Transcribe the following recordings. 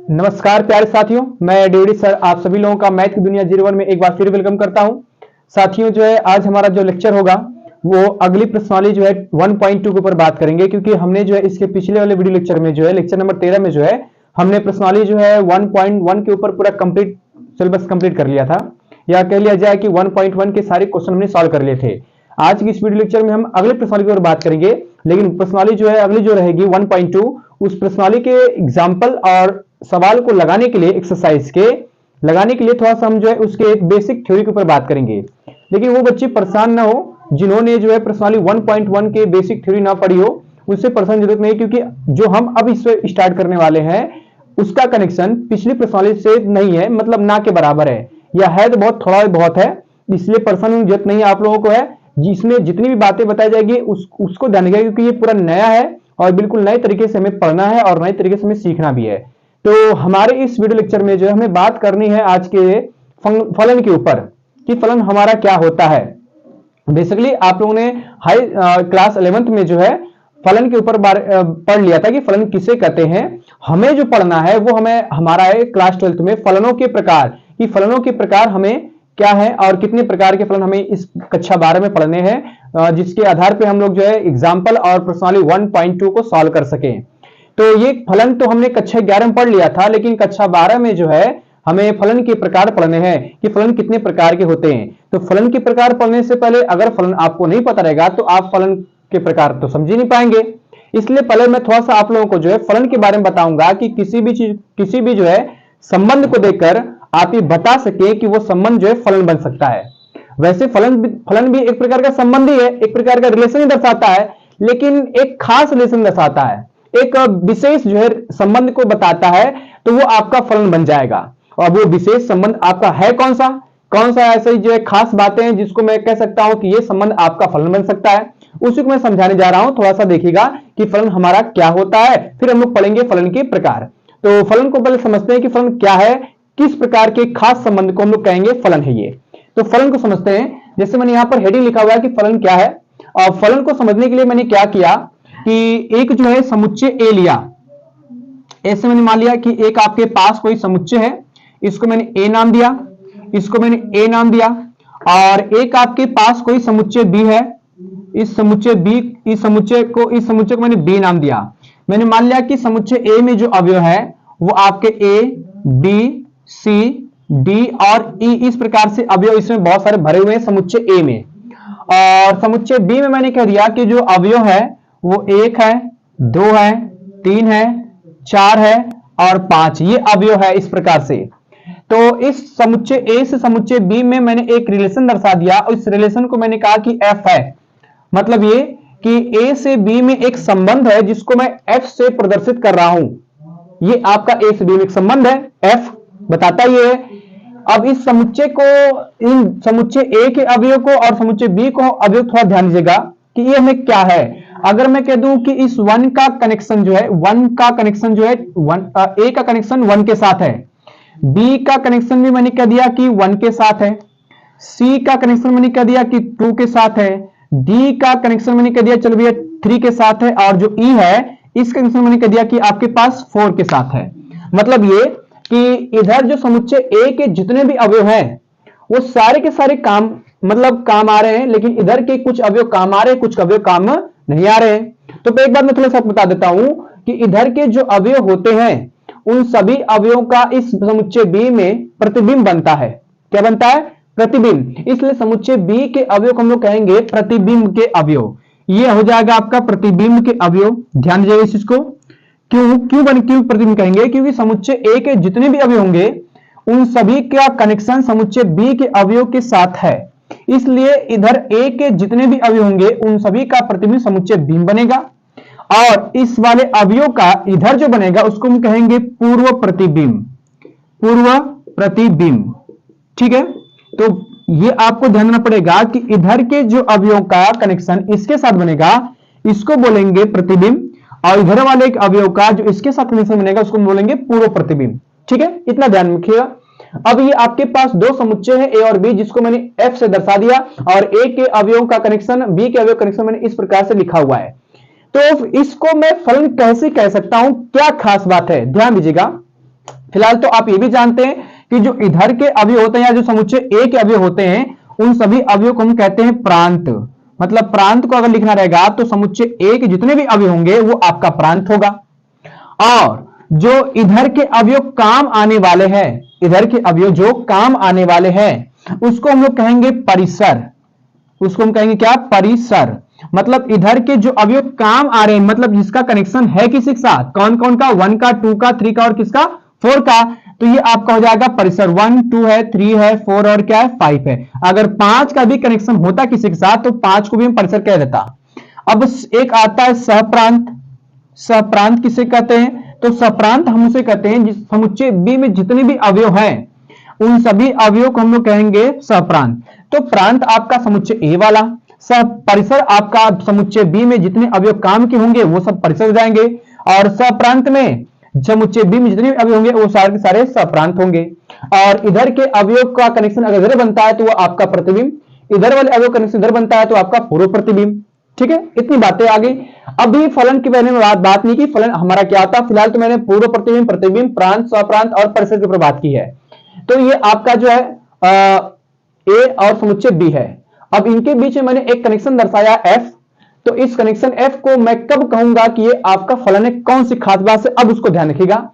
नमस्कार प्यारे साथियों, मैं डेविड सर आप सभी लोगों का मैथ की दुनिया 01 में एक बार फिर वेलकम करता हूं। साथियों जो है आज हमारा जो लेक्चर होगा वो अगली प्रश्नावली जो है 1.2 के ऊपर बात करेंगे, क्योंकि हमने जो है इसके पिछले वाले वीडियो लेक्चर में जो है लेक्चर नंबर 13 में जो है हमने प्रश्नावली जो है 1.1 के ऊपर पूरा कंप्लीट सिलेबस कंप्लीट कर लिया था, या कह लिया जाए कि 1.1 के सारे क्वेश्चन हमने सॉल्व कर लिए थे। आज की इस वीडियो लेक्चर में हम अगले प्रश्नावली की ओर बात करेंगे, लेकिन प्रश्नावली जो है अगली जो रहेगी 1.2 उस प्रश्नावली के एग्जाम्पल और सवाल को लगाने के लिए एक्सरसाइज के लगाने के लिए थोड़ा सा हम जो है उसके एक बेसिक थ्योरी के ऊपर बात करेंगे। लेकिन वो बच्चे परेशान ना हो जिन्होंने जो है प्रश्नावली 1.1 के बेसिक थ्योरी ना पढ़ी हो, उससे परेशान जरूरत नहीं, क्योंकि जो हम अब इस स्टार्ट करने वाले हैं उसका कनेक्शन पिछली प्रश्नावली से नहीं है, मतलब ना के बराबर है, या है तो बहुत थोड़ा बहुत है, इसलिए परेशान होने की जरूरत नहीं आप लोगों को है। जिसमें जितनी भी बातें बताई जाएगी उसको ध्यान रखिएगा, क्योंकि ये पूरा नया है और बिल्कुल नए तरीके से हमें पढ़ना है और नए तरीके से हमें सीखना भी है। तो हमारे इस वीडियो लेक्चर में जो है हमें बात करनी है आज के फलन के ऊपर कि फलन हमारा क्या होता है। बेसिकली आप लोगों ने हाई क्लास 11th में जो है फलन के ऊपर पढ़ लिया था कि फलन किसे कहते हैं। हमें जो पढ़ना है वो हमें हमारा है क्लास 12th में फलनों के प्रकार, कि फलनों के प्रकार हमें क्या है और कितने प्रकार के फलन हमें इस कक्षा 12 में पढ़ने हैं, जिसके आधार पे हम लोग जो है एग्जाम्पल और प्रश्नावली 1.2 को सॉल्व कर सकें। तो ये फलन तो हमने कक्षा 11 में पढ़ लिया था, लेकिन कक्षा 12 में जो है हमें फलन के प्रकार पढ़ने हैं कि फलन कितने प्रकार के होते हैं। तो फलन के प्रकार पढ़ने से पहले अगर फलन आपको नहीं पता रहेगा तो आप फलन के प्रकार तो समझ ही नहीं पाएंगे। इसलिए पहले मैं थोड़ा सा आप लोगों को जो है फलन के बारे में बताऊंगा कि किसी भी जो है संबंध को देखकर आप ये बता सके कि वो संबंध जो है फलन बन सकता है। वैसे फलन भी एक प्रकार का संबंध ही है, एक प्रकार का रिलेशन ही दर्शाता है, लेकिन एक खास रिलेशन दर्शाता है, एक विशेष जो है संबंध को बताता है, तो वो आपका फलन बन जाएगा। और वो विशेष संबंध आपका है कौन सा ऐसे जो है खास बातें हैं जिसको मैं कह सकता हूं कि ये संबंध आपका फलन बन सकता है, उसी को मैं समझाने जा रहा हूं। थोड़ा सा देखिएगा कि फलन हमारा क्या होता है, फिर हम लोग पढ़ेंगे फलन के प्रकार। तो फलन को पहले समझते हैं कि फलन क्या है, किस प्रकार के खास संबंध को हम लोग कहेंगे फलन है ये। तो फलन को समझते हैं। जैसे मैंने यहां पर हेडिंग लिखा हुआ है कि फलन क्या है, और फलन को समझने के लिए मैंने क्या किया कि एक जो है समुच्चय ए लिया। ऐसे मैंने मान लिया कि एक आपके पास कोई समुच्चय है, इसको मैंने ए नाम दिया, इसको मैंने ए नाम दिया, और एक आपके पास कोई समुच्चय बी है, इस समुच्चय को मैंने बी नाम दिया। मैंने मान लिया कि समुच्चय ए में जो अवयव है वो आपके ए बी सी डी और ई इस प्रकार से अवयव इसमें बहुत सारे भरे हुए हैं समुच्चय ए में। और समुच्चय बी में मैंने कह दिया कि जो अवयव है वो 1 है, 2 है, 3 है, 4 है और 5, ये अवयव है इस प्रकार से। तो इस समुच्चय ए से समुच्चय बी में मैंने एक रिलेशन दर्शा दिया, और इस रिलेशन को मैंने कहा कि एफ है। मतलब ये कि ए से बी में एक संबंध है जिसको मैं एफ से प्रदर्शित कर रहा हूं। ये आपका ए से बी में एक संबंध है, एफ बताता ये है। अब इस समुच्चय को, इन समुच्चय ए के अवयव को और समुच्चय बी को अवयव थोड़ा ध्यान दीजिएगा कि ये हमें क्या है। अगर मैं कह दूं कि इस 1 का कनेक्शन जो है ए का कनेक्शन 1 के साथ है, बी का कनेक्शन भी मैंने कह दिया कि 1 के साथ है, सी का कनेक्शन मैंने कह दिया कि 2 के साथ है, डी का कनेक्शन मैंने कह दिया चलो भैया 3 के साथ है, और जो ई है इसका कनेक्शन मैंने कह दिया कि आपके पास 4 के साथ है। मतलब ये कि इधर जो समुच्चय ए के जितने भी अवयव हैं वो सारे के सारे काम आ रहे हैं, लेकिन इधर के कुछ अवयव काम आ रहे हैं, कुछ अवयव काम नहीं आ रहे हैं। तो एक बार मैं थोड़ा सा बता देता हूं कि इधर के जो अवयव होते हैं उन सभी अवयवों का इस समुच्चय बी में प्रतिबिंब बनता है। क्या बनता है? प्रतिबिंब। इसलिए समुच्चय बी के अवयव को हम लोग कहेंगे प्रतिबिंब के अवयव। ये हो जाएगा आपका प्रतिबिंब के अवयव। ध्यान दीजिएगा इस चीज को। क्यों प्रतिबिंब कहेंगे? क्योंकि समुच्चय ए के जितने भी अवयव होंगे उन सभी का कनेक्शन समुच्चय बी के अवयव के साथ है, इसलिए इधर ए के जितने भी अवयव होंगे उन सभी का प्रतिबिंब समुच्चय बी बनेगा, और इस वाले अवयव का इधर जो बनेगा उसको हम कहेंगे पूर्व प्रतिबिंब। ठीक है, तो ये आपको ध्यान रखना पड़ेगा कि इधर के जो अवयव का कनेक्शन इसके साथ बनेगा इसको बोलेंगे प्रतिबिंब, और इधर वाले एक अवयव का जो इसके साथ कनेक्शन बनेगा उसको बोलेंगे पूर्व प्रतिबिंब। ठीक है, इतना ध्यान रखिएगा। अब ये आपके पास दो समुच्चय है ए और बी, जिसको मैंने एफ से दर्शा दिया, और ए के अवयव का कनेक्शन बी के अवयव कनेक्शन मैंने इस प्रकार से लिखा हुआ है। तो इसको मैं फलन कैसे कह सकता हूं? क्या खास बात है, ध्यान दीजिएगा। फिलहाल तो आप ये भी जानते हैं कि जो इधर के अवयव होते हैं या जो समुच्चय ए के अवयव होते हैं उन सभी अवयव को हम कहते हैं प्रांत। मतलब प्रांत को अगर लिखना रहेगा तो समुच्चय ए के जितने भी अवयव होंगे वो आपका प्रांत होगा। और जो इधर के अवयव काम आने वाले हैं, इधर के अवयव जो काम आने वाले हैं उसको हम लोग कहेंगे परिसर। उसको हम कहेंगे क्या? परिसर। मतलब इधर के जो अवयव काम आ रहे हैं, मतलब जिसका कनेक्शन है किसी के साथ, कौन कौन का? 1 का, 2 का, 3 का और किसका? 4 का। तो ये आपका हो जाएगा परिसर। 1 2 है, 3 है, 4 और क्या है? 5 है। अगर 5 का भी कनेक्शन होता किसी के साथ तो 5 को भी हम परिसर कह देता। अब एक आता है सहप्रांत। सहप्रांत किसे कहते हैं? तो सहप्रांत हम उसे कहते हैं जिस समुच्चय बी में जितने भी अवयव हैं उन सभी अवयवों को हम लोग कहेंगे सहप्रांत। तो प्रांत आपका समुच्चय ए वाला, सह परिसर आपका समुच्चय बी में जितने अवयव काम के होंगे वो सब परिसर हो जाएंगे, और सहप्रांत में समुच्चय बी में जितने भी अवयव होंगे वो सारे के सारे सहप्रांत होंगे। और इधर के अवयव का कनेक्शन अगर इधर बनता है तो वो आपका प्रतिबिंब, इधर वाले अवयव कनेक्शन इधर बनता है तो आपका पूर्व प्रतिबिंब। ठीक है, इतनी बातें आ गई। अभी फलन के बारे में बात नहीं की, फलन हमारा क्या होता है। फिलहाल तो मैंने पूर्व प्रतिबिंब, प्रतिबिंब, प्रांत, स्वप्रांत और परिसर के ऊपर बात की है। तो ये आपका जो है ए और समुच्चय बी है। अब इनके बीच में मैंने एक कनेक्शन दर्शाया एफ। तो इस कनेक्शन एफ को मैं कब कहूंगा कि ये आपका फलन है, कौन सी खास बात से, अब उसको ध्यान रखिएगा।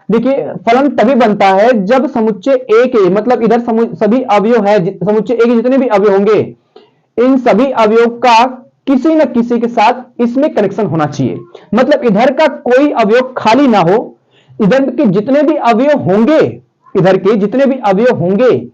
देखिए तभी बनता है जब समुच्चय ए के, मतलब इधर सभी अवयव है, समुच्चय ए के जितने भी अवयव होंगे इन सभी अवयव का किसी न किसी के साथ इसमें कनेक्शन होना चाहिए। मतलब इधर का कोई अवयव खाली ना हो, इधर के जितने भी अवयव होंगे, इधर के जितने भी अवयव होंगे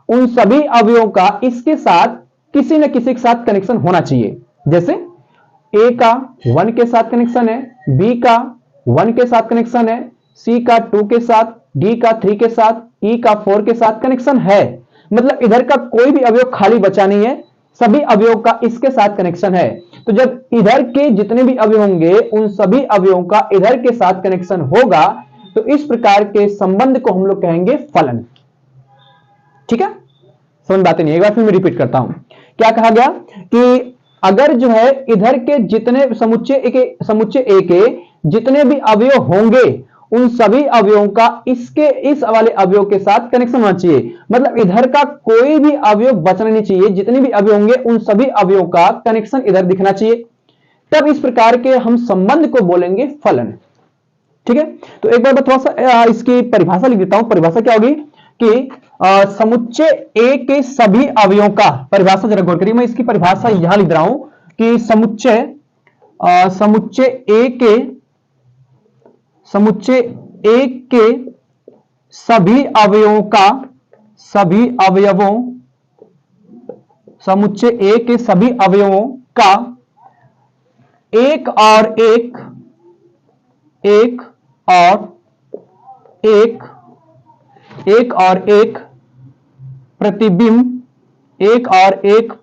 उन सभी अवयवों का इसके साथ किसी न किसी के साथ कनेक्शन होना चाहिए। जैसे ए का 1 के साथ कनेक्शन है, बी का 1 के साथ कनेक्शन है, सी का 2 के साथ, डी का 3 के साथ, ई का 4 के साथ कनेक्शन है। मतलब इधर का कोई भी अवयव खाली बचा नहीं है, सभी अवयवों का इसके साथ कनेक्शन है। तो जब इधर के जितने भी अवयव होंगे उन सभी अवयवों का इधर के साथ कनेक्शन होगा तो इस प्रकार के संबंध को हम लोग कहेंगे फलन। ठीक है, समझ बातें नहीं, एक बार फिर मैं रिपीट करता हूं। क्या कहा गया कि अगर जो है इधर के जितने समुच्चय ए के जितने भी अवयव होंगे उन सभी अवयवों का इसके इस वाले अवयव के साथ कनेक्शन होना चाहिए। मतलब इधर का कोई भी अवयव बचना नहीं चाहिए, जितने भी अवयव होंगे उन सभी अवयवों का कनेक्शन इधर दिखना चाहिए। तब इस प्रकार के हम संबंध को बोलेंगे फलन। ठीक है, तो एक बार मैं थोड़ा सा इसकी परिभाषा लिख देता हूं। परिभाषा क्या होगी कि समुच्चय ए के सभी अवयवों का, परिभाषा जरा गौर करिए, मैं इसकी परिभाषा यहां लिख रहा हूं कि समुच्चय ए के सभी अवयवों का, समुच्चय ए के सभी अवयवों का एक और एक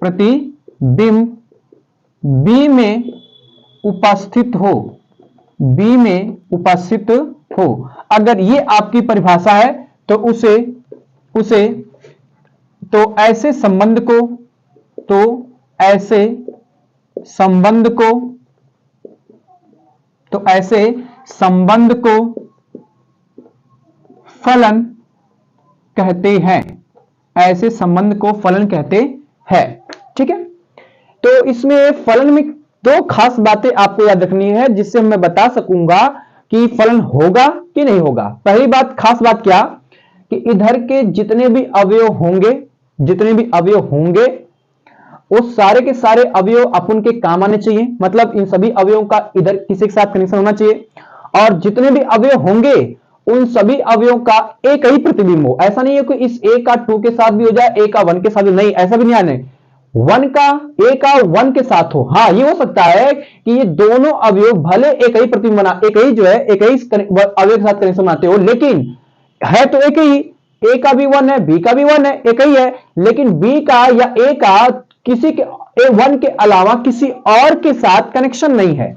प्रतिबिंब बी में उपस्थित हो। अगर ये आपकी परिभाषा है तो ऐसे संबंध को फलन कहते हैं। ऐसे संबंध को फलन कहते हैं। ठीक है, तो इसमें फलन में दो खास बातें आपको याद रखनी है जिससे मैं बता सकूंगा कि फलन होगा कि नहीं होगा। पहली बात, खास बात क्या कि इधर के जितने भी अवयव होंगे वो सारे के सारे अवयव अपन के काम आने चाहिए। मतलब इन सभी अवयवों का इधर किसी के साथ कनेक्शन होना चाहिए, और जितने भी अवयव होंगे उन सभी अवयवों का एक ही प्रतिबिंब हो। ऐसा नहीं है कि इस ए का 2 के साथ भी हो जाए, ए का 1 के साथ भी, नहीं, ऐसा भी नहीं आने। ए का 1 के साथ हो। हाँ, ये हो सकता है कि ये दोनों अवयव भले एक ही प्रतिबिंब एक ही अवयव के साथ कनेक्शन बनाते हो, लेकिन है तो एक ही। ए का भी 1 है, बी का भी 1 है, एक ही है, लेकिन बी का या ए का किसी के 1 के अलावा किसी और के साथ कनेक्शन नहीं है।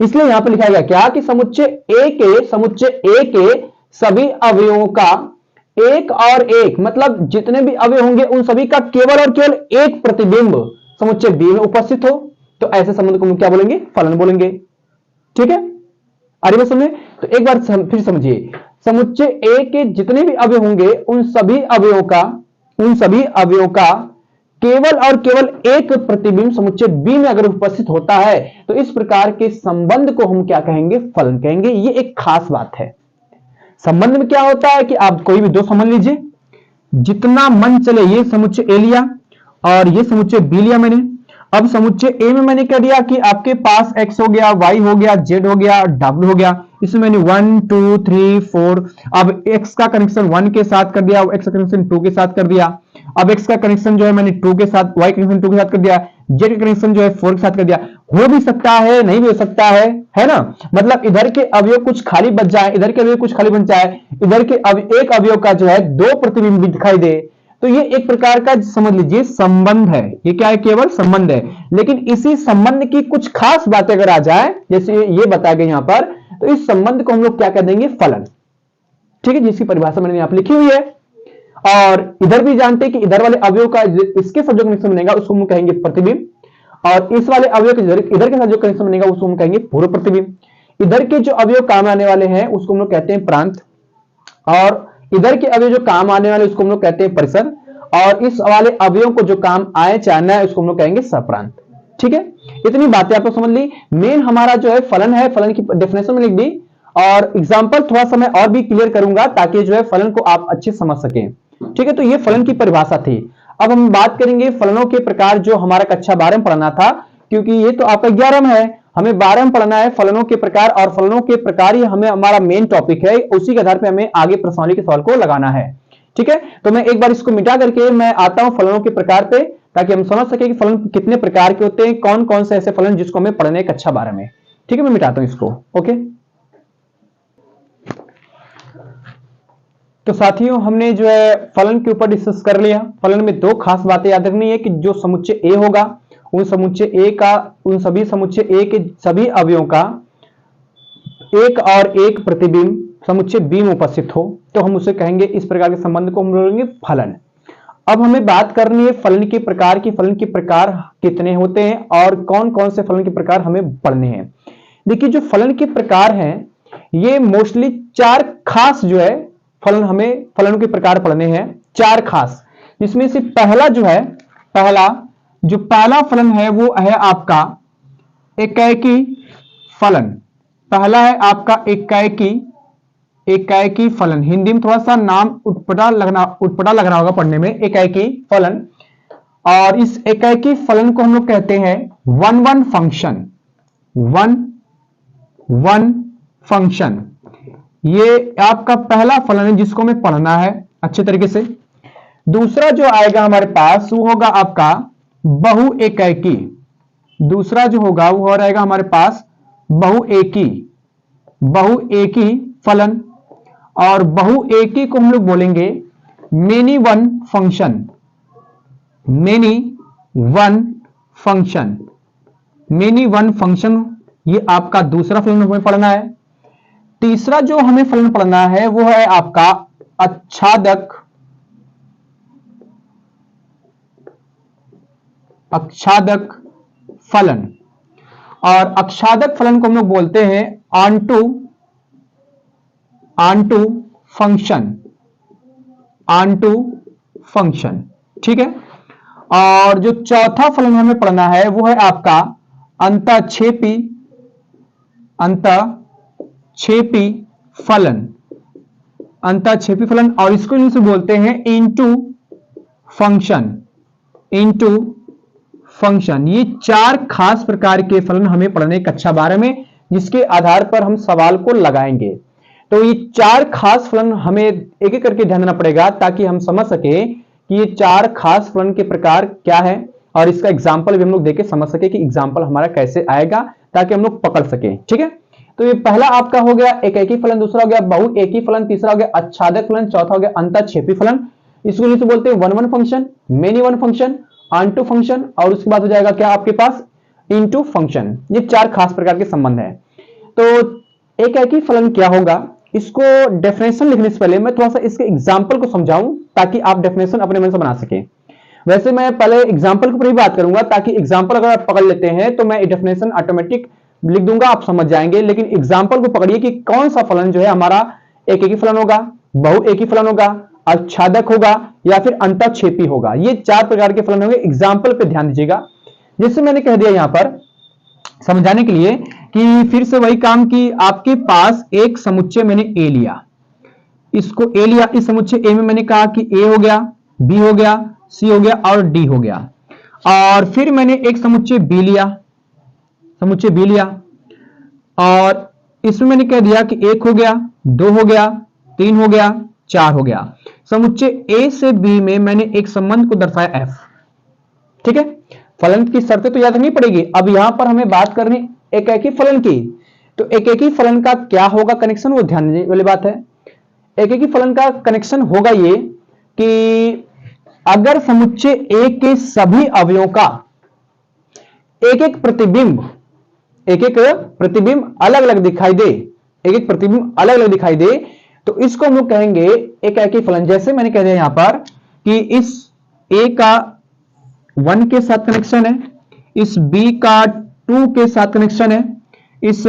इसलिए यहां पर लिखा गया क्या कि समुच्चय ए के सभी अवयवों का एक और एक, मतलब जितने भी अवयव होंगे उन सभी का केवल और केवल एक प्रतिबिंब समुच्चय बी में उपस्थित हो। तो ऐसे संबंध को हम क्या बोलेंगे? फलन बोलेंगे। ठीक है, आगे बात समझे? तो एक बार फिर समझिए, समुच्चय ए के जितने भी अवयव होंगे उन सभी अवयवों का केवल और केवल एक प्रतिबिंब समुच्चय बी में अगर उपस्थित होता है तो इस प्रकार के संबंध को हम क्या कहेंगे? फलन कहेंगे। ये एक खास बात है। संबंध में क्या होता है कि आप कोई भी दो संबंध लीजिए, जितना मन चले, ये समुच्चय ए लिया और ये समुच्चय बी लिया मैंने। अब समुच्चय ए में मैंने क्या दिया कि आपके पास x हो गया, y हो गया, z हो गया, w हो गया। इसमें मैंने 1 2 3 4, अब x का कनेक्शन 1 के साथ कर दिया, x का कनेक्शन 2 के साथ कर दिया। अब x का कनेक्शन जो है मैंने 2 के साथ, y कनेक्शन 2 के साथ कर दिया, z का कनेक्शन जो है 4 के साथ कर दिया। हो भी सकता है, नहीं भी हो सकता है ना? मतलब इधर के अवयव कुछ खाली बच जाए, इधर के अवयव कुछ खाली बच जाए, इधर के एक अवयव का जो है दो प्रतिबिंब भी दिखाई दे, तो ये एक प्रकार का समझ लीजिए संबंध है। ये क्या है? केवल संबंध है। लेकिन इसी संबंध की कुछ खास बातें अगर आ जाए, जैसे ये बताया गया यहां पर, तो इस संबंध को हम लोग क्या कह देंगे? फलन। ठीक है, जिसकी परिभाषा मैंने यहां पर लिखी हुई है। और इधर भी जानते हैं कि इधर वाले अवयव का इसके साथ जो कनेक्शन बनेगा उसको हम कहेंगे प्रतिबिंब, और इस वाले अवयव के इधर के साथ जो कनेक्शन बनेगा उसको हम कहेंगे पूर्व प्रतिबिंब। इधर के जो अवयव काम आने वाले हैं उसको हम लोग कहते हैं प्रांत, और इधर के अवयव जो काम आने वाले उसको हम लोग कहते हैं परिसर, और इस वाले अवयव को जो काम आए चाहना है उसको हम लोग कहेंगे सप्रांत। ठीक है, इतनी बातें आपको समझ ली। मेन हमारा जो है फलन है, फलन की डेफिनेशन में लिख दी, और एग्जांपल थोड़ा सा मैं और भी क्लियर करूंगा ताकि जो है फलन को आप अच्छे से समझ सकें। ठीक है, तो ये फलन की परिभाषा थी। अब हम बात करेंगे फलनों के प्रकार, जो हमारा कक्षा 12 में पढ़ना था, क्योंकि ये तो आपका 11 में है, हमें 12 में पढ़ना है फलनों के प्रकार, और फलनों के प्रकार ही हमें हमारा मेन टॉपिक है। उसी के आधार पर हमें आगे प्रश्नावली के सवाल को लगाना है। ठीक है, तो मैं एक बार इसको मिटा करके मैं आता हूं फलनों के प्रकार पे, ताकि हम समझ सके कि फलन कितने प्रकार के होते हैं, कौन कौन से ऐसे फलन जिसको हमें पढ़ने कक्षा 12 में। ठीक है, मैं मिटाता हूं इसको। ओके, तो साथियों हमने जो है फलन के ऊपर डिस्कस कर लिया। फलन में दो खास बातें याद रखनी है कि जो समुच्चय ए होगा उन सभी समुच्चय ए के सभी अवयवों का एक और एक प्रतिबिंब समुच्चय बी में उपस्थित हो तो हम उसे कहेंगे, इस प्रकार के संबंध को हम बोलेंगे फलन। अब हमें बात करनी है फलन के प्रकार की। फलन के प्रकार कितने होते हैं और कौन कौन से फलन के प्रकार हमें पढ़ने हैं। देखिए, जो फलन के प्रकार हैं ये मोस्टली चार खास जो है फलन के प्रकार पढ़ने हैं, चार खास, जिसमें से पहला फलन है वो है आपका एकाएकी फलन। पहला है आपका एकाएकी फलन। हिंदी में थोड़ा सा नाम उटपटा लग रहा होगा पढ़ने में, एकाएकी फलन। और इस एकाएकी फलन को हम लोग कहते हैं वन फंक्शन। ये आपका पहला फलन है जिसको हमें पढ़ना है अच्छे तरीके से। दूसरा जो आएगा हमारे पास वो होगा आपका बहुएकाएकी। दूसरा जो होगा वो रहेगा हमारे पास बहुएकी फलन। और बहुएकी को हम लोग बोलेंगे मेनी वन फंक्शन। ये आपका दूसरा फलन हमें पढ़ना है। तीसरा जो हमें फलन पढ़ना है वो है आपका अक्षादक फलन। और अक्षादक फलन को हम लोग बोलते हैं ऑनटू फंक्शन। ठीक है, और जो चौथा फलन हमें पढ़ना है वो है आपका अंतःक्षेपी फलन। और इसको इंग्लिश में बोलते हैं इनटू फंक्शन। ये चार खास प्रकार के फलन हमें पढ़ने कक्षा 12 में, जिसके आधार पर हम सवाल को लगाएंगे। तो ये चार खास फलन हमें एक एक करके ध्यान देना पड़ेगा ताकि हम समझ सके कि ये चार खास फलन के प्रकार क्या है, और इसका एग्जाम्पल भी हम लोग देके समझ सके कि एग्जाम्पल हमारा कैसे आएगा, ताकि हम लोग पकड़ सके। ठीक है, तो ये पहला आपका हो गया एकाएकी फलन, दूसरा हो गया बहुएकी फलन, तीसरा हो गया आच्छादक फलन, चौथा हो गया अंतःक्षेपी फलन। इसको इंग्लिश में बोलते हैं one function, many one function, onto function, और उसके बाद हो जाएगा क्या आपके पास इनटू फंक्शन। ये चार खास प्रकार के संबंध है। तो एकाएकी फलन क्या होगा, इसको डेफिनेशन लिखने से पहले मैं थोड़ा सा इसके एग्जाम्पल को समझाऊं ताकि आप डेफिनेशन अपने मन से बना सके। वैसे मैं पहले एग्जाम्पल के ऊपर ही बात करूंगा, ताकि एग्जाम्पल अगर आप पकड़ लेते हैं तो मैं डेफिनेशन ऑटोमेटिक लिख दूंगा, आप समझ जाएंगे। लेकिन एग्जाम्पल को पकड़िए कि कौन सा फलन जो है हमारा एक एक ही फलन होगा, बहु एक ही फलन होगा, आच्छादक होगा या फिर अंतःक्षेपी होगा। ये 4 प्रकार के फलन होंगे। एग्जाम्पल पे ध्यान दीजिएगा। जैसे मैंने कह दिया यहां पर समझाने के लिए कि फिर से वही काम कि आपके पास एक समुच्चय मैंने ए लिया, इसको ए लिया, इस समुच्चय ए में मैंने कहा कि ए हो गया, बी हो गया, सी हो गया और डी हो गया। और फिर मैंने एक समुच्चय बी लिया, समुच्चय बी लिया और इसमें मैंने कह दिया कि 1 हो गया, 2 हो गया, 3 हो गया, 4 हो गया। समुच्चय ए से बी में मैंने एक संबंध को दर्शाया एफ। ठीक है, फलन की शर्तें तो याद नहीं पड़ेगी। अब यहां पर हमें बात करनी एक एक ही फलन की, तो एक एक ही फलन का क्या होगा कनेक्शन, वो ध्यान देने वाली बात है। एक एक ही फलन का कनेक्शन होगा ये कि अगर समुच्चय ए के सभी अवयवों का एक एक प्रतिबिंब अलग अलग दिखाई दे, एक एक प्रतिबिंब अलग अलग दिखाई दे, तो इसको हम लोग कहेंगे एक एक ही फलन। जैसे मैंने कह दिया यहां पर कि इस ए का 1 के साथ कनेक्शन है, इस बी का 2 के साथ कनेक्शन है, इस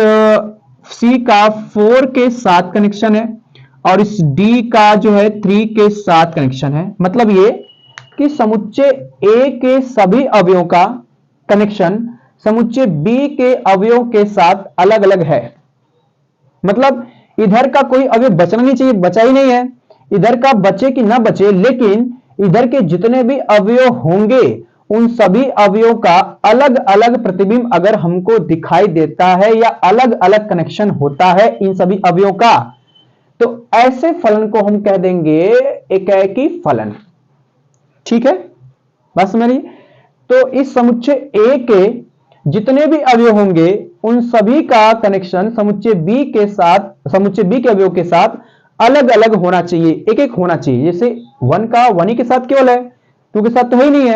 सी का 4 के साथ कनेक्शन है और इस डी का जो है 3 के साथ कनेक्शन है। मतलब ये कि समुच्चय ए के सभी अवयवों का कनेक्शन समुच्चय बी के अवयवों के साथ अलग अलग है। मतलब इधर का कोई अवयव बचना नहीं चाहिए, बचा ही नहीं है, इधर का बचे कि ना बचे, लेकिन इधर के जितने भी अवयव होंगे उन सभी अवयवों का अलग अलग प्रतिबिंब अगर हमको दिखाई देता है या अलग अलग कनेक्शन होता है इन सभी अवयवों का, तो ऐसे फलन को हम कह देंगे एकाएकी फलन। ठीक है, बस मेरी। तो इस समुच्चय ए के जितने भी अवयव होंगे उन सभी का कनेक्शन समुच्चय बी के साथ, समुच्चय बी के अवयव के साथ अलग अलग होना चाहिए, एक एक होना चाहिए। जैसे 1 का 1 ही के साथ केवल है, 2 के साथ तो है ही नहीं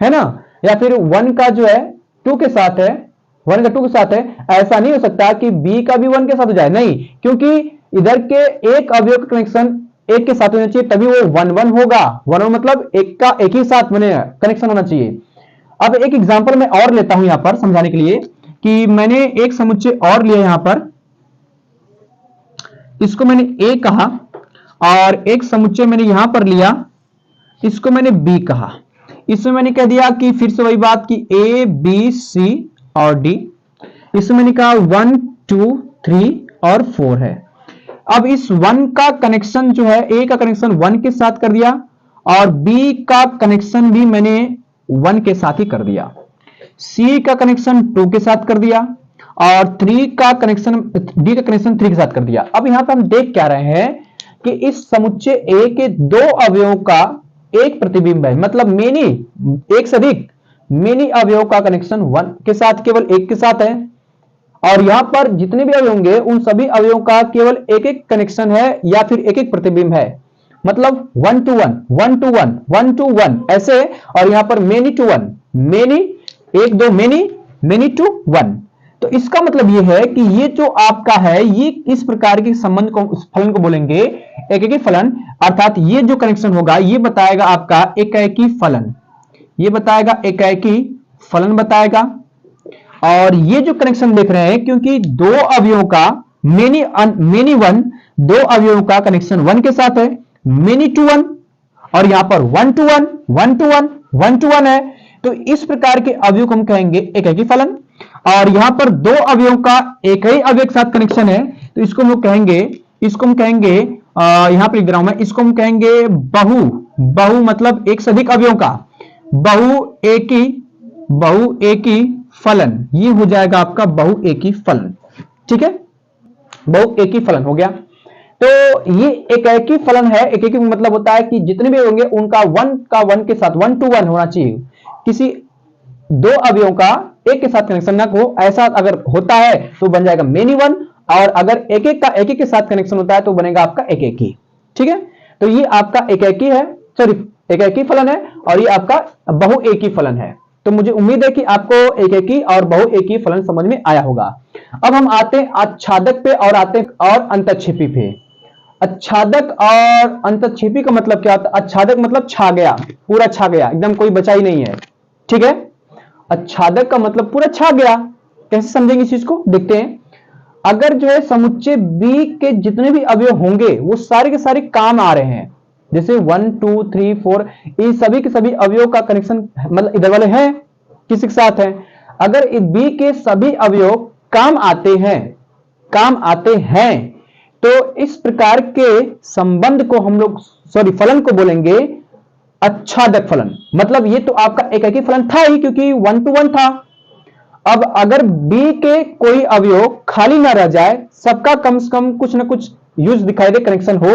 है ना। या फिर 1 का जो है 2 के साथ है, 1 का 2 के साथ है, ऐसा नहीं हो सकता कि बी का भी 1 के साथ हो जाए, नहीं, क्योंकि इधर के एक अवयव का कनेक्शन एक के साथ होना चाहिए, तभी वो 1 1 होगा। 1 1 मतलब एक का एक ही साथ मैंने कनेक्शन होना चाहिए। अब एक एग्जांपल मैं और लेता हूं यहां पर समझाने के लिए कि मैंने एक समुच्चय और लिया यहां पर, इसको मैंने ए कहा और एक समुच्चय मैंने यहां पर लिया, इसको मैंने बी कहा। इसमें मैंने कह दिया कि फिर से वही बात कि ए बी सी और डी। इसमें मैंने कहा 1 2 3 और 4 है। अब इस 1 का कनेक्शन जो है, ए का कनेक्शन 1 के साथ कर दिया और बी का कनेक्शन भी मैंने 1 के साथ ही कर दिया, सी का कनेक्शन 2 के साथ कर दिया और 3 का कनेक्शन, डी का कनेक्शन 3 के साथ कर दिया। अब यहां पर हम देख क्या रहे हैं कि इस समुच्चय ए के 2 अवयवों का एक प्रतिबिंब है, मतलब मेनी, एक से अधिक मेनी अवयवों का कनेक्शन 1 के साथ, केवल एक के साथ है। और यहां पर जितने भी अवयव होंगे उन सभी अवयवों का केवल एक एक कनेक्शन है या फिर एक एक प्रतिबिंब है, मतलब 1 to 1 1 to 1 1 to 1 ऐसे। और यहां पर many to 1, many 1 2 many to 1। तो इसका मतलब यह है कि ये जो आपका है, ये इस प्रकार के संबंध को, उस फलन को बोलेंगे एकाएकी फलन। अर्थात ये जो कनेक्शन होगा ये बताएगा आपका एकाएकी फलन, ये बताएगा एकाएकी फलन बताएगा। और ये जो कनेक्शन देख रहे हैं, क्योंकि 2 अवयवों का मेनी 1, 2 अवयवों का कनेक्शन 1 के साथ है, मेनी टू 1, और यहां पर 1 to 1 1 to 1 1 to 1 है, तो इस प्रकार के अवयव को हम कहेंगे एकाएकी फलन। और यहां पर 2 अवयवों का एक ही अवयव के साथ कनेक्शन है, तो इसको हम लोग कहेंगे, इसको हम कहेंगे यहां पर लिख रहा हूं मैं, इसको हम कहेंगे बहु मतलब एक से अधिक अवयवों का बहुएकी फलन। ये हो जाएगा आपका बहुएकी फलन। ठीक है, बहुएकी फलन हो गया। तो ये एकाएकी फलन है। एकाएकी मतलब होता है कि जितने भी होंगे उनका 1 के साथ 1 to 1 होना चाहिए, किसी 2 अवयवों का एक के साथ कनेक्शन ना हो। ऐसा अगर होता है तो बन जाएगा मेनी 1, और अगर एक एक का एक एक के साथ कनेक्शन होता है तो बनेगा आपका एकाएकी। ठीक है, तो ये आपका एकाएकी है, सॉरी एकाएकी फलन है, और ये आपका बहुएकी फलन है। तो मुझे उम्मीद है कि आपको एकाएकी और बहुएकी फलन समझ में आया होगा। अब हम आते हैं आच्छादक पे और आते हैं और अंतःक्षेपी पे। आच्छादक और अंतःक्षेपी का मतलब क्या होता है? आच्छादक मतलब छा गया, पूरा छा गया, एकदम कोई बचा ही नहीं है। ठीक है, आच्छादक का मतलब पूरा छा गया। कैसे समझेंगे इस चीज को, देखते हैं। अगर जो है समुच्चय बी के जितने भी अवयव होंगे वो सारे के सारे काम आ रहे हैं, जैसे 1 2 3 4 इन सभी के सभी अवयव का कनेक्शन मतलब इधर वाले हैं किसी के साथ है, अगर बी के सभी अवयव काम आते हैं तो इस प्रकार के संबंध को हम लोग फलन को बोलेंगे अच्छादक फलन। मतलब ये तो आपका एकाकी फलन था ही क्योंकि 1 to 1 था। अब अगर बी के कोई अवयव खाली ना रह जाए, सबका कम से कम कुछ ना कुछ यूज दिखाई दे, कनेक्शन हो,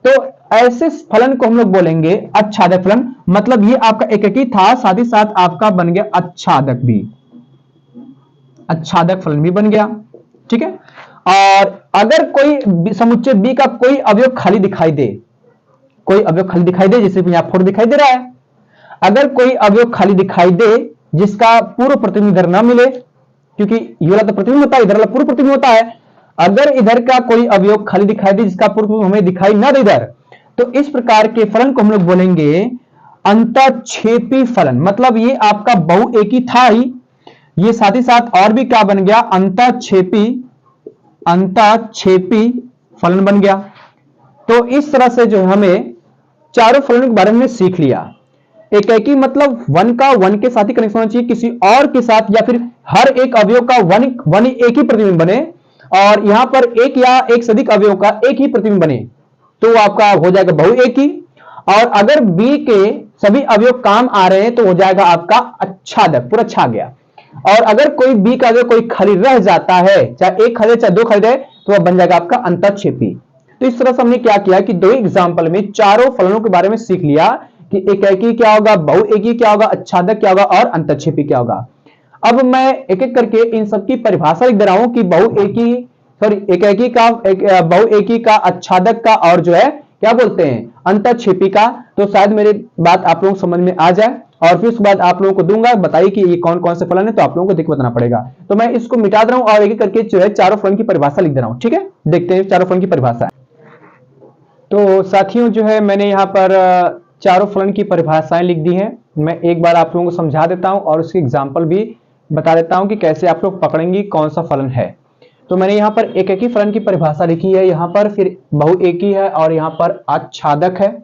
तो ऐसे फलन को हम लोग बोलेंगे अच्छादक फलन। मतलब ये आपका एकाकी था, साथ ही साथ आपका बन गया अच्छादक भी, अच्छादक फलन भी बन गया। ठीक है। और अगर कोई समुच्चय बी का कोई अवयव खाली दिखाई दे, कोई अवयव खाली दिखाई दे, जैसे यहां 4 दिखाई दे रहा है, अगर कोई अवयव खाली दिखाई दे जिसका पूर्व प्रतिबिंब इधर ना मिले, क्योंकि ये वाला तो प्रतिबिंब होता है, इधर वाला पूर्व प्रतिबिंब होता है, अगर इधर का कोई अवयव खाली दिखाई दे जिसका पूर्व प्रतिबिंब हमें दिखाई ना दे इधर, तो इस प्रकार के फलन को हम लोग बोलेंगे अंतःक्षेपी फलन। मतलब ये आपका बहुएकी था ही, ये साथ ही साथ और भी क्या बन गया, अंतःक्षेपी फलन बन गया। तो इस तरह से जो हमें चारों फलनों के बारे में सीख लिया। एकाकी मतलब 1 का 1 के साथ ही कनेक्शन होना चाहिए, किसी और के साथ, या फिर हर एक अवयव का 1 एक ही प्रतिबिंब बने, और यहां पर एक या एक से अधिक अवयव का एक ही प्रतिबिंब बने तो आपका हो जाएगा बहुएकी। और अगर बी के सभी अवयव काम आ रहे हैं तो हो जाएगा आपका अच्छादक, पूरा छा गया। और अगर कोई बी का अवयव कोई खाली रह जाता है, चाहे एक खाली चाहे 2 खाली रहे, तो वह बन जाएगा आपका अंतःक्षेपी। तो इस तरह से हमने क्या किया कि 2 एग्जाम्पल में चारों फलनों के बारे में सीख लिया कि एकाकी क्या होगा, बहुएकी क्या होगा, अच्छादक क्या होगा और अंतःक्षेपी क्या होगा। अब मैं एक एक करके इन सबकी परिभाषा लिख दे रहा हूं कि एकाकी का, बहुएकी का, अच्छादक का और जो है क्या बोलते हैं अंतःक्षेपी का। तो शायद मेरी बात आप लोगों को समझ में आ जाए, और फिर उसके बाद आप लोगों को दूंगा, बताइए कि ये कौन कौन से फलन है, तो आप लोगों को देख बताना पड़ेगा। तो मैं इसको मिटा दे रहा हूं और एक एक करके जो है चारों फलन की परिभाषा लिख दे रहा हूं। ठीक है, देखते हैं चारों फलन की परिभाषा। तो साथियों जो है मैंने यहाँ पर चारों फलन की परिभाषाएं लिख दी हैं। मैं एक बार आप लोगों को समझा देता हूं और उसके एग्जाम्पल भी बता देता हूं कि कैसे आप लोग पकड़ेंगे कौन सा फलन है। तो मैंने यहाँ पर एकाकी फलन की परिभाषा लिखी है, यहाँ पर फिर बहुएकी है, और यहाँ पर अच्छादक है,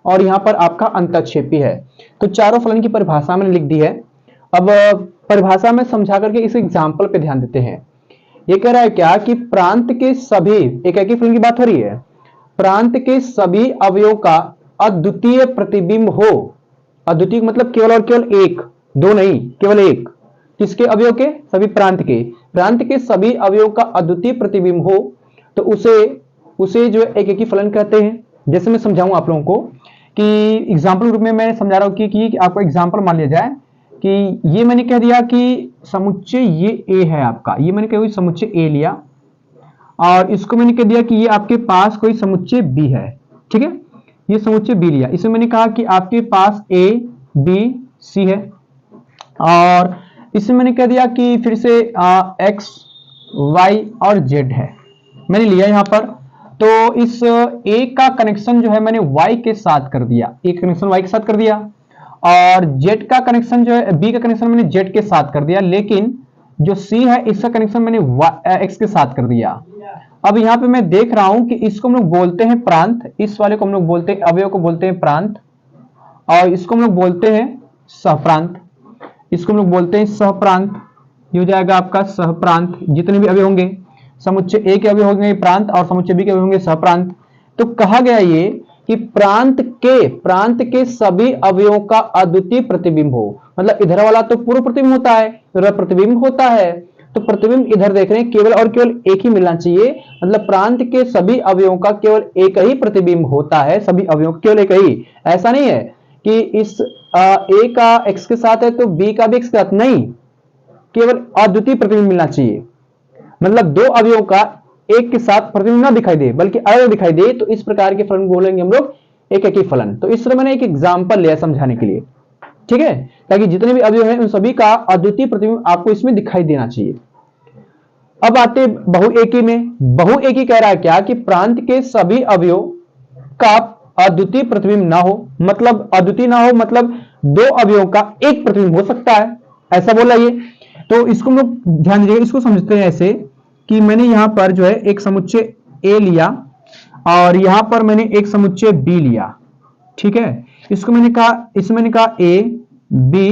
और यहाँ पर आपका अंतःक्षेपी है। तो चारों फलन की परिभाषा मैंने लिख दी है। अब परिभाषा में समझा करके इस एग्जाम्पल पे ध्यान देते हैं। ये कह रहा है क्या कि प्रांत के सभी, एकाकी फलन की बात हो रही है, प्रांत के सभी अवयवों का अद्वितीय प्रतिबिंब हो। अद्वितीय मतलब केवल और केवल एक, 2 नहीं, केवल एक। किसके अवयव के? सभी प्रांत के। प्रांत के सभी अवयवों का अद्वितीय प्रतिबिंब हो तो उसे जो एकाकी फलन कहते हैं। जैसे मैं समझाऊं आप लोगों को कि एग्जाम्पल रूप में मैं समझा रहा हूं कि आपको एग्जाम्पल मान लिया जाए कि ये मैंने कह दिया कि समुच्चय ये ए है आपका, ये मैंने कहा समुच्चय ए लिया, और इसको मैंने कह दिया कि ये आपके पास कोई समुच्चय बी है। ठीक है, ये समुच्चय बी लिया, इसे मैंने कहा कि आपके पास ए बी सी है, और इसे मैंने कह दिया कि फिर से एक्स वाई और जेड है, मैंने लिया यहां पर। तो इस ए का कनेक्शन जो है मैंने वाई के साथ कर दिया, एक कनेक्शन वाई के साथ कर दिया, और जेड का कनेक्शन जो है, बी का कनेक्शन मैंने जेड के साथ कर दिया, लेकिन जो सी है इसका कनेक्शन मैंने एक्स के साथ कर दिया। अब यहाँ पे मैं देख रहा हूं कि इसको हम लोग बोलते हैं प्रांत, इस वाले को हम लोग बोलते हैं, अवयव को बोलते हैं प्रांत, और इसको हम लोग बोलते हैं सहप्रांत, इसको हम लोग बोलते हैं सहप्रांत। ये हो जाएगा आपका सहप्रांत। जितने भी अवयव होंगे, समुच्चय ए के अवयव होंगे प्रांत, और समुच्चय बी के अवयव होंगे सहप्रांत। तो कहा गया ये कि प्रांत के सभी अवयवों का अद्वितीय प्रतिबिंब हो। मतलब इधर वाला तो पूर्व प्रतिबिंब होता है, इधर प्रतिबिंब होता है, तो प्रतिबिंब इधर देख रहे हैं, केवल और केवल एक ही मिलना चाहिए। मतलब प्रांत के सभी अवयवों का केवल एक ही प्रतिबिंब होता है, सभी अवयवों केवल एक ही। ऐसा नहीं है कि इस ए का एक्स के साथ है तो बी का भी एक्स के साथ, नहीं, केवल अद्वितीय प्रतिबिंब मिलना चाहिए। मतलब 2 अवयवों का एक के साथ प्रतिबिंब ना दिखाई दे बल्कि अलग दिखाई दे, तो इस प्रकार के फलन बोलेंगे हम लोग एकाकी फलन। तो इस तरह मैंने एक एग्जांपल लिया समझाने के लिए, ठीक है, ताकि जितने भी अवयव हैं उन सभी का अद्वितीय प्रतिबिंब आपको इसमें दिखाई देना चाहिए। अब आते बहुएकी में। बहुएकी कह रहा है क्या कि प्रांत के सभी अवयव का अद्वितीय प्रतिबिंब ना हो, मतलब अद्वितीय ना हो, मतलब 2 अवयवों का एक प्रतिबिंब हो सकता है, ऐसा बोला ये। तो इसको हम लोग ध्यान दीजिए, इसको समझते हैं ऐसे कि मैंने यहां पर जो है एक समुच्चय ए लिया और यहां पर मैंने एक समुच्चय बी लिया, ठीक है। इसमें मैंने कहा ए बी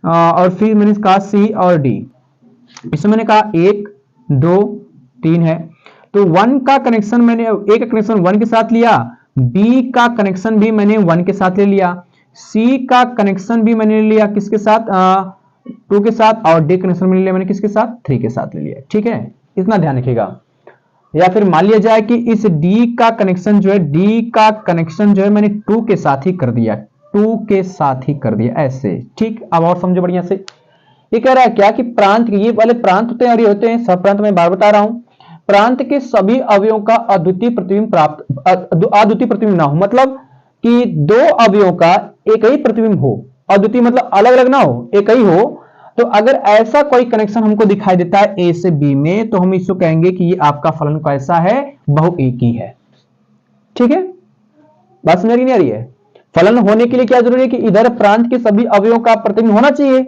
और फिर मैंने कहा सी और डी। इसमें मैंने कहा 1 2 3 है, तो 1 का कनेक्शन मैंने ए का कनेक्शन 1 के साथ लिया, बी का कनेक्शन भी मैंने 1 के साथ ले लिया, सी का कनेक्शन भी मैंने लिया किसके साथ 2 के साथ, और डी कनेक्शन मैंने लिया मैंने किसके साथ 3 के साथ ले लिया, ठीक है। इतना ध्यान रखिएगा। या फिर मान लिया जाए कि इस डी का कनेक्शन जो है मैंने 2 के साथ ही कर दिया, 2 के साथ ही कर दिया ऐसे, ठीक। अब और समझो बढ़िया से, ये कह रहा है क्या कि प्रांत के ये वाले प्रांत होते हैं और ये होते हैं सब प्रांत। मैं बार बता रहा हूं, प्रांत के सभी अवयवों का अद्वितीय प्रतिबिंब ना हो, मतलब कि दो अवयवों का एक ही प्रतिबिंब हो, अद्वितीय मतलब अलग अलग ना हो, एक ही हो। तो अगर ऐसा कोई कनेक्शन हमको दिखाई देता है ए से बी में, तो हम इसको कहेंगे कि ये आपका फलन कैसा है, बहुएकी है, ठीक है। बात समझ नहीं आ रही है? फलन होने के लिए क्या जरूरी है कि इधर प्रांत के सभी अवयवों का प्रतिबिंब होना चाहिए,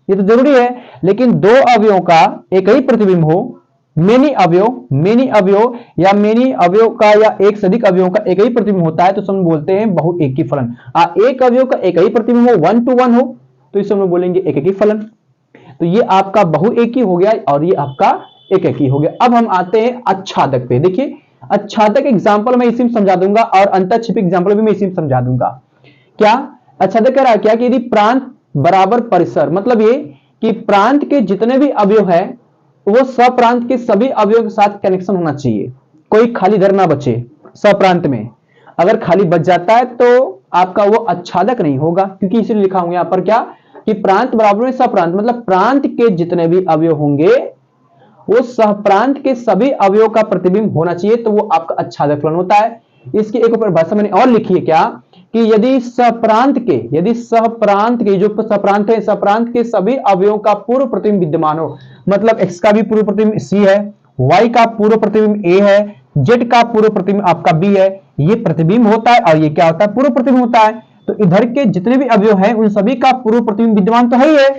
ये तो जरूरी है, लेकिन दो अवयवों का एक ही प्रतिबिंब हो, मेनी अवयव या मेनी अवयव का या एक से अधिक अवयवों का एक ही प्रतिबिंब होता है, तो हम बोलते हैं बहुएकी फलन। एक अवयव का एक ही प्रतिबिंब हो, 1 to 1 हो, तो इसे हम बोलेंगे एकेकी फलन। तो ये आपका बहुएकी हो गया और ये आपका एकेकी हो गया। अब हम आते हैं आच्छादक पे। देखिए आच्छादक एग्जांपल मैं इसी में समझा दूंगा और अंतःक्षेपी एग्जांपल भी मैं इसी में समझा दूंगा। क्या आच्छादक कह रहा है क्या कि यदि प्रांत बराबर परिसर, मतलब ये कि प्रांत के जितने भी अवयव है वो सप्रांत के सभी अवयवों के साथ कनेक्शन होना चाहिए, कोई खाली इधर ना बचे सप्रांत में। अगर खाली बच जाता है तो आपका वो आच्छादक नहीं होगा, क्योंकि इसीलिए लिखा हूं यहां पर क्या कि प्रांत बराबर में सप्रांत, मतलब प्रांत के जितने भी अवयव होंगे वो सहप्रांत के सभी अवयवों का प्रतिबिंब होना चाहिए, तो वो आपका आच्छादक फलन होता है। इसकी एक ऊपर भाषा मैंने और लिखी है क्या कि यदि सहप्रांत के जो सहप्रांत है, सहप्रांत के सभी अवयवों का पूर्व प्रतिबिंब विद्यमान हो, मतलब x का भी पूर्व प्रतिबिंब c है, y का पूर्व प्रतिबिंब a है, z का पूर्व प्रतिबिंब आपका b है, ये प्रतिबिंब होता है और ये क्या होता है, पूर्व प्रतिबिंब होता है। तो इधर के जितने भी अवयव हैं उन सभी का पूर्व प्रतिबिंब विद्यमान तो है ही है,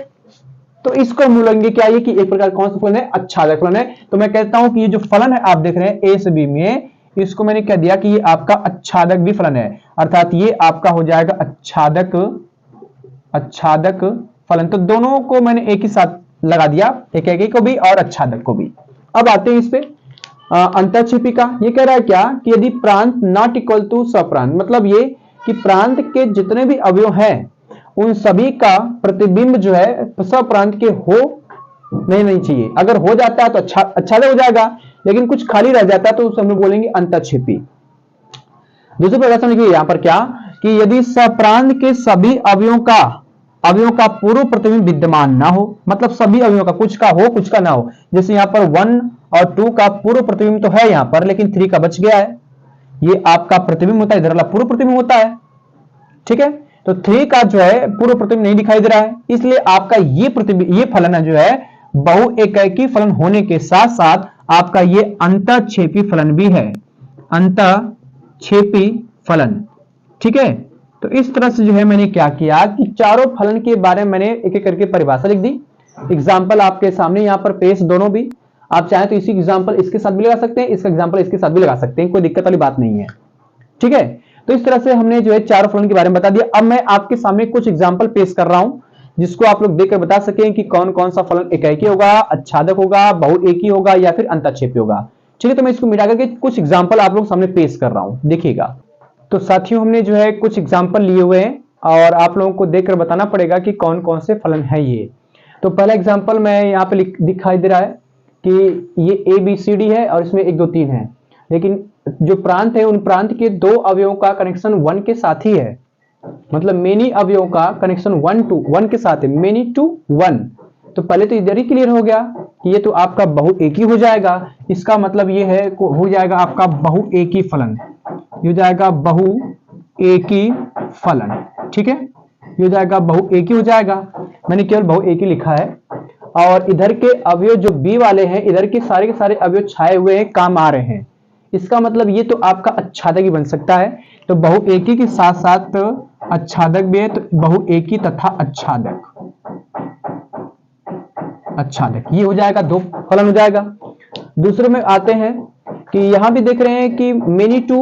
तो इसको हम बोलेंगे क्या ये कि एक प्रकार कौन सा फलन है, आच्छादक फलन है। तो मैं कहता हूं कि ये जो फलन है आप देख रहे हैं ए से बी में, इसको मैंने कह दिया कि ये आपका आच्छादक भी फलन है, अर्थात ये आपका हो जाएगा आच्छादक फलन। तो दोनों को मैंने एक ही साथ लगा दिया, एकेकी को भी और आच्छादक को भी। अब आते हैं इस पे अंतःक्षेपी का। ये कह रहा है क्या कि यदि प्रांत नॉट इक्वल टू सप्रांत, मतलब ये कि प्रांत के जितने भी अवयव हैं उन सभी का प्रतिबिंब जो है सप्रांत के हो नहीं चाहिए। अगर हो जाता है तो आच्छादक हो जाएगा, लेकिन कुछ खाली रह जाता है तो उसे हम लोग बोलेंगे अंतःक्षेपी। दूसरी परिभाषा लिखिए यहां पर क्या कि यदि सप्रांत के सभी अवयवों का पूर्व प्रतिबिंब विद्यमान ना हो, मतलब सभी अवयवों का, कुछ का हो कुछ का ना हो। जैसे यहां पर 1 और 2 का पूर्व प्रतिबिंब तो है यहां पर, लेकिन 3 का बच गया है, ये आपका प्रतिबिंब होता है, इधर वाला पूर्व प्रतिबिंब होता है, ठीक है। तो 3 का जो है पूर्व प्रतिबिंब नहीं दिखाई दे रहा है, इसलिए आपका ये फलन है जो है बहुएकी फलन होने के साथ साथ आपका ये अंतःक्षेपी फलन भी है, अंतःक्षेपी फलन, ठीक है। तो इस तरह से जो है मैंने क्या किया कि चारों फलन के बारे में मैंने एक एक करके परिभाषा लिख दी। एग्जाम्पल आपके सामने यहाँ पर पेश दोनों भी, आप चाहें तो इसी एग्जाम्पल इसके साथ भी लगा सकते हैं, इसका एग्जाम्पल इसके साथ भी लगा सकते हैं, कोई दिक्कत वाली बात नहीं है, ठीक है। तो इस तरह से हमने जो है चारों फलन के बारे में बता दिया। अब मैं आपके सामने कुछ एग्जाम्पल पेश कर रहा हूं जिसको आप लोग देखकर बता सकें कि कौन कौन सा फलन एकेकी होगा, आच्छादक होगा, बहुएकी होगा या फिर अंतःक्षेपी होगा, ठीक है। तो मैं इसको मिटा करके कुछ एग्जाम्पल आप लोग सामने पेश कर रहा हूं, देखिएगा। तो साथियों हमने जो है कुछ एग्जाम्पल लिए हुए हैं और आप लोगों को देखकर बताना पड़ेगा कि कौन कौन से फलन है ये। तो पहला एग्जाम्पल मैं यहाँ पे दिखाई दे रहा है कि ये ABCD है और इसमें 1 2 3 है, लेकिन जो प्रांत है उन प्रांत के दो अवयवों का कनेक्शन 1 के साथ ही है, मतलब मेनी अवयवों का कनेक्शन 1 to 1 के साथ है, मेनी टू 1। तो पहले तो इधर ही क्लियर हो गया कि ये तो आपका बहुएकी हो जाएगा, इसका मतलब ये है हो जाएगा आपका बहुएकी फलन, ये हो जाएगा बहुएकी फलन, ठीक है। ये हो जाएगा बहुएकी हो जाएगा, मैंने केवल बहुएकी लिखा है। और इधर के अवयव जो बी वाले हैं, इधर के सारे अवयव छाए हुए हैं, काम आ रहे हैं, इसका मतलब ये तो आपका आच्छादक ही बन सकता है। तो बहुएकी के साथ साथ आच्छादक भी है, तो बहुएकी तथा आच्छादक ये हो जाएगा, 2 फलन हो जाएगा। दूसरे में आते हैं कि यहां भी देख रहे हैं कि मेनी टू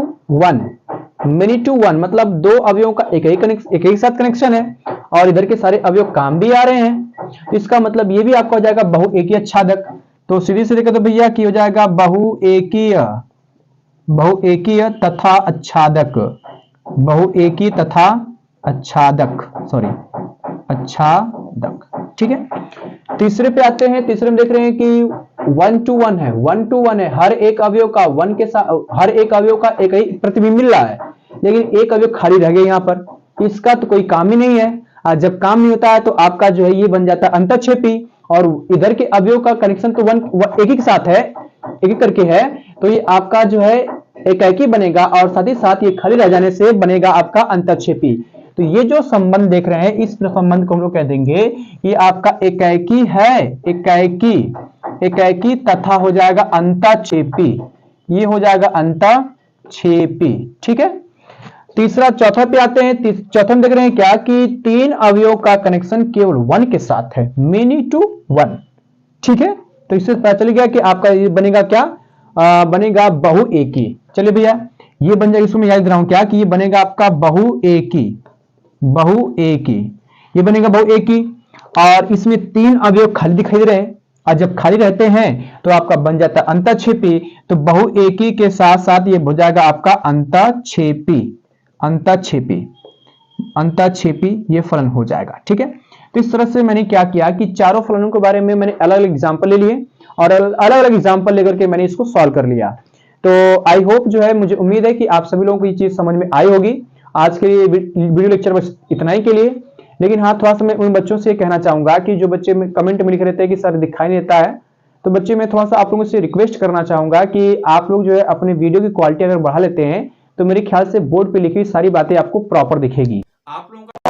वन मतलब दो अवयवों का एक ही साथ कनेक्शन है और इधर के सारे अवयव काम भी आ रहे हैं। इसका मतलब ये भी आपका हो जाएगा बहुएकीय आच्छादक। तो सीधे सीधे कहते भैया कि हो जाएगा बहुएकीय तथा आच्छादक, बहुएकी तथा आच्छादक। ठीक है, तीसरे पे आते हैं। तीसरे में देख रहे हैं कि 1 to 1 है, हर एक अवयव का एक ही प्रतिबिंब मिल रहा है, लेकिन एक अवयव खाली रह गया यहाँ पर, इसका तो कोई काम ही नहीं है। जब काम नहीं होता है तो आपका जो है ये बन जाता है अंतःक्षेपी, और इधर के अवयव का कनेक्शन तो एक ही के साथ है, एक एक करके है, तो ये आपका जो है एकाएकी बनेगा और साथ ही साथ ये खाली रह जाने से बनेगा आपका अंतःक्षेपी। तो ये जो संबंध देख रहे हैं, इस संबंध को हम लोग कह देंगे ये आपका एकाएकी है, एकाएकी तथा हो जाएगा अंतःक्षेपी, ये हो जाएगा अंतःक्षेपी। ठीक है, चौथा पे आते हैं। चौथे में देख रहे हैं क्या कि तीन अवयवों का कनेक्शन केवल 1 के साथ है, मेनी टू 1। ठीक है, तो इससे पता चल गया कि आपका ये बनेगा क्या, बनेगा बहुएकी। चलिए भैया ये बन जाएगा, इसमें याद रहा हूं क्या कि ये बनेगा आपका बहुएकी, ये बनेगा बहुएकी, और इसमें तीन अवयव खाली दिखाई दे रहे हैं, और जब खाली रहते हैं तो आपका बन जाता है अंतःक्षेपी। तो बहुएकी के साथ साथ ये हो जाएगा आपका अंतःक्षेपी ये फलन हो जाएगा। ठीक है, तो इस तरह से मैंने क्या किया कि चारों फलनों के बारे में मैंने अलग अलग एग्जांपल ले लिए और अलग अलग एग्जांपल लेकर के मैंने इसको सॉल्व कर लिया। तो आई होप जो है, मुझे उम्मीद है कि आप सभी लोगों को ये चीज समझ में आई होगी। आज के लिए वीडियो लेक्चर बस इतना ही के लिए। लेकिन हाँ, थोड़ा सा मैं उन बच्चों से कहना चाहूंगा कि जो बच्चे कमेंट में लिख रहे थे कि सर दिखाई नहीं देता है, तो बच्चे मैं थोड़ा सा आप लोगों से रिक्वेस्ट करना चाहूंगा कि आप लोग जो है अपने वीडियो की क्वालिटी अगर बढ़ा लेते हैं तो मेरे ख्याल से बोर्ड पे लिखी सारी बातें आपको प्रॉपर दिखेगी। आप लोगों का